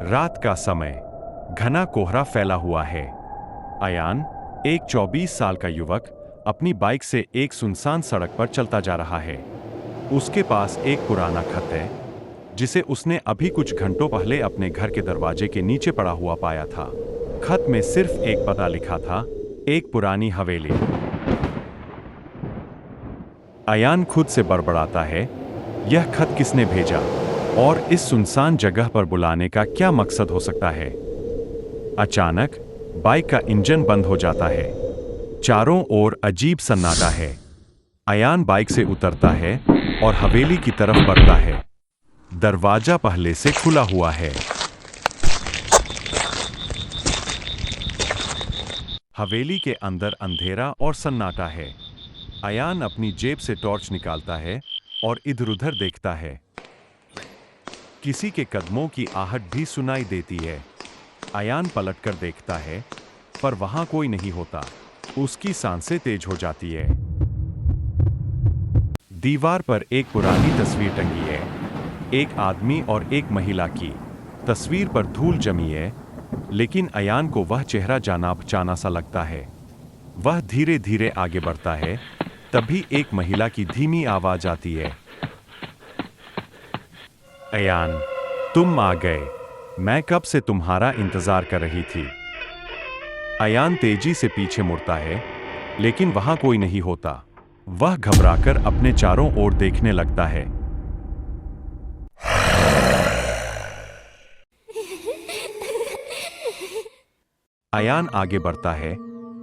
रात का समय, घना कोहरा फैला हुआ है। अयान, एक 24 साल का युवक, अपनी बाइक से एक सुनसान सड़क पर चलता जा रहा है। उसके पास एक पुराना खत है, जिसे उसने अभी कुछ घंटों पहले अपने घर के दरवाजे के नीचे पड़ा हुआ पाया था। खत में सिर्फ एक पता लिखा था, एक पुरानी हवेली। अयान खुद से बड़बड़ाता है, यह खत किसने भेजा और इस सुनसान जगह पर बुलाने का क्या मकसद हो सकता है। अचानक बाइक का इंजन बंद हो जाता है। चारों ओर अजीब सन्नाटा है। अयान बाइक से उतरता है और हवेली की तरफ बढ़ता है। दरवाजा पहले से खुला हुआ है। हवेली के अंदर अंधेरा और सन्नाटा है। अयान अपनी जेब से टॉर्च निकालता है और इधर-उधर देखता है। किसी के कदमों की आहट भी सुनाई देती है। अयान पलटकर देखता है, पर वहां कोई नहीं होता। उसकी सांसें तेज हो जाती है। दीवार पर एक पुरानी तस्वीर टंगी है, एक आदमी और एक महिला की। तस्वीर पर धूल जमी है, लेकिन अयान को वह चेहरा जाना पहचाना सा लगता है। वह धीरे धीरे आगे बढ़ता है, तभी एक महिला की धीमी आवाज आती है। अयान, तुम आ गए। मैं कब से तुम्हारा इंतजार कर रही थी। अयान तेजी से पीछे मुड़ता है, लेकिन वहां कोई नहीं होता। वह घबराकर अपने चारों ओर देखने लगता है। अयान आगे बढ़ता है,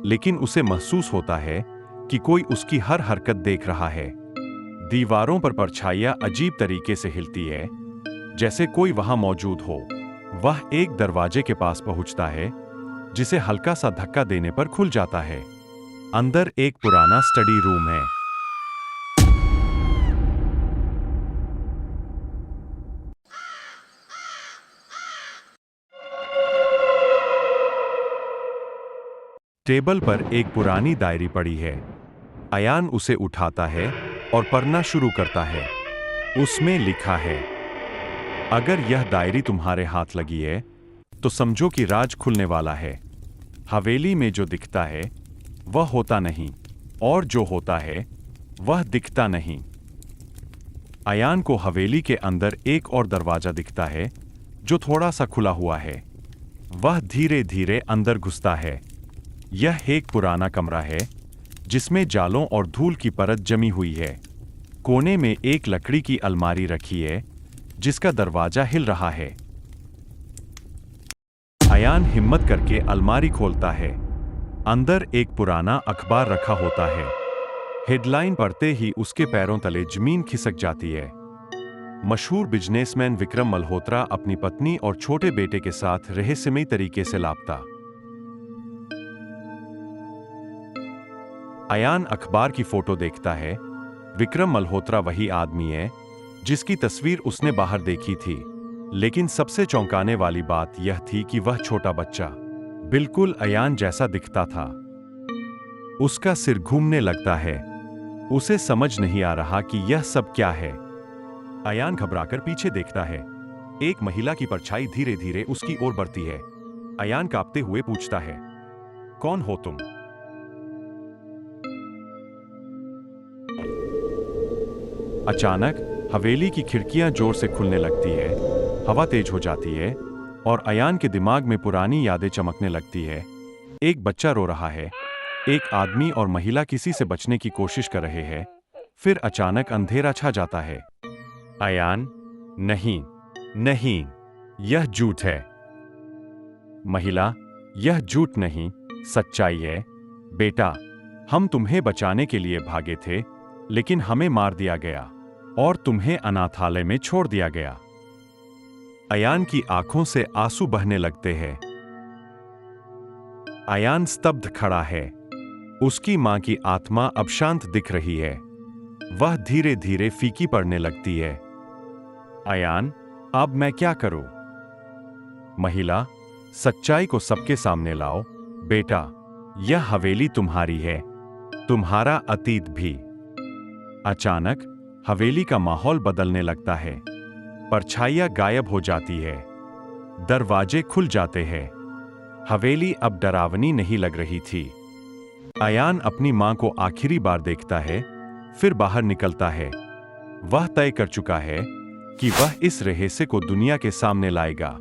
लेकिन उसे महसूस होता है कि कोई उसकी हर हरकत देख रहा है। दीवारों पर परछाइयां अजीब तरीके से हिलती है, जैसे कोई वहां मौजूद हो। वह एक दरवाजे के पास पहुंचता है, जिसे हल्का सा धक्का देने पर खुल जाता है। अंदर एक पुराना स्टडी रूम है। टेबल पर एक पुरानी डायरी पड़ी है। अयान उसे उठाता है और पढ़ना शुरू करता है। उसमें लिखा है, अगर यह डायरी तुम्हारे हाथ लगी है, तो समझो कि राज खुलने वाला है। हवेली में जो दिखता है, वह होता नहीं, और जो होता है, वह दिखता नहीं। अयान को हवेली के अंदर एक और दरवाजा दिखता है, जो थोड़ा सा खुला हुआ है। वह धीरे धीरे अंदर घुसता है। यह एक पुराना कमरा है, जिसमें जालों और धूल की परत जमी हुई है। कोने में एक लकड़ी की अलमारी रखी है, जिसका दरवाजा हिल रहा है। अयान हिम्मत करके अलमारी खोलता है। अंदर एक पुराना अखबार रखा होता है। हेडलाइन पढ़ते ही उसके पैरों तले जमीन खिसक जाती है। मशहूर बिजनेसमैन विक्रम मल्होत्रा अपनी पत्नी और छोटे बेटे के साथ रहस्यमयी तरीके से लापता। अयान अखबार की फोटो देखता है। विक्रम मल्होत्रा वही आदमी है, जिसकी तस्वीर उसने बाहर देखी थी। लेकिन सबसे चौंकाने वाली बात यह थी कि वह छोटा बच्चा बिल्कुल अयान जैसा दिखता था। उसका सिर घूमने लगता है। उसे समझ नहीं आ रहा कि यह सब क्या है। अयान घबराकर पीछे देखता है। एक महिला की परछाई धीरे धीरे उसकी ओर बढ़ती है। अयान कांपते हुए पूछता है, कौन हो तुम? अचानक हवेली की खिड़कियां जोर से खुलने लगती है। हवा तेज हो जाती है और अयान के दिमाग में पुरानी यादें चमकने लगती है। एक बच्चा रो रहा है। एक आदमी और महिला किसी से बचने की कोशिश कर रहे हैं। फिर अचानक अंधेरा छा जाता है। अयान, नहीं, नहीं, यह झूठ है। महिला, यह झूठ नहीं, सच्चाई है। बेटा, हम तुम्हें बचाने के लिए भागे थे, लेकिन हमें मार दिया गया और तुम्हें अनाथालय में छोड़ दिया गया। अयान की आंखों से आंसू बहने लगते हैं। अयान स्तब्ध खड़ा है। उसकी मां की आत्मा अब शांत दिख रही है। वह धीरे धीरे फीकी पड़ने लगती है। अयान, अब मैं क्या करूं? महिला, सच्चाई को सबके सामने लाओ। बेटा, यह हवेली तुम्हारी है, तुम्हारा अतीत भी। अचानक हवेली का माहौल बदलने लगता है। परछाइयां गायब हो जाती है। दरवाजे खुल जाते हैं। हवेली अब डरावनी नहीं लग रही थी। अयान अपनी मां को आखिरी बार देखता है, फिर बाहर निकलता है। वह तय कर चुका है कि वह इस रहस्य को दुनिया के सामने लाएगा।